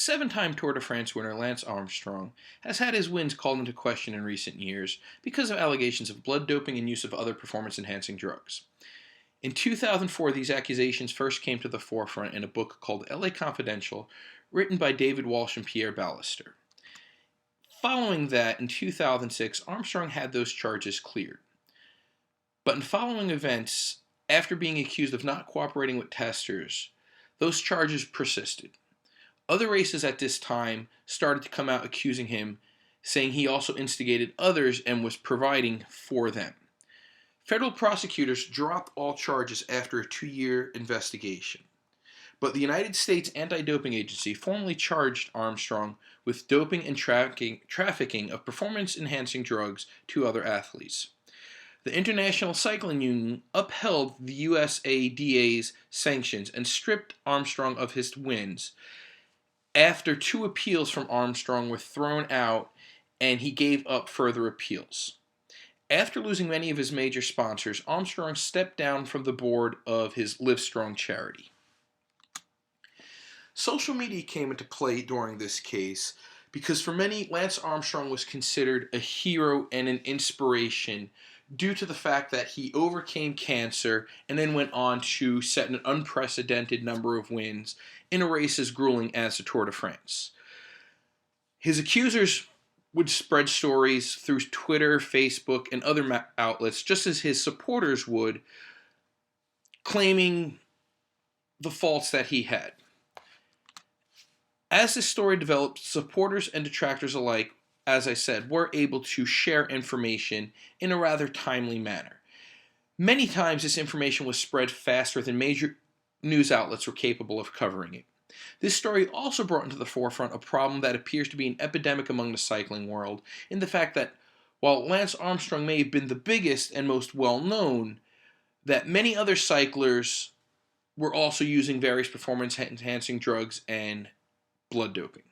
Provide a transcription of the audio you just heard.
Seven-time Tour de France winner Lance Armstrong has had his wins called into question in recent years because of allegations of blood doping and use of other performance-enhancing drugs. In 2004, these accusations first came to the forefront in a book called LA Confidential, written by David Walsh and Pierre Ballister. Following that, in 2006, Armstrong had those charges cleared. But in following events, after being accused of not cooperating with testers, those charges persisted. Other races at this time started to come out accusing him, saying he also instigated others and was providing for them. Federal prosecutors dropped all charges after a 2-year investigation. But the United States Anti-Doping Agency formally charged Armstrong with doping and trafficking of performance-enhancing drugs to other athletes. The International Cycling Union upheld the USADA's sanctions and stripped Armstrong of his wins after 2 appeals from Armstrong were thrown out and he gave up further appeals. After losing many of his major sponsors, Armstrong stepped down from the board of his Livestrong charity. Social media came into play during this case because for many, Lance Armstrong was considered a hero and an inspiration due to the fact that he overcame cancer and then went on to set an unprecedented number of wins in a race as grueling as the Tour de France. His accusers would spread stories through Twitter, Facebook, and other outlets, just as his supporters would, claiming the faults that he had. As this story developed, supporters and detractors alike, as I said, were able to share information in a rather timely manner. Many times this information was spread faster than major news outlets were capable of covering it. This story also brought into the forefront a problem that appears to be an epidemic among the cycling world, in the fact that while Lance Armstrong may have been the biggest and most well-known, that many other cyclers were also using various performance-enhancing drugs and blood doping.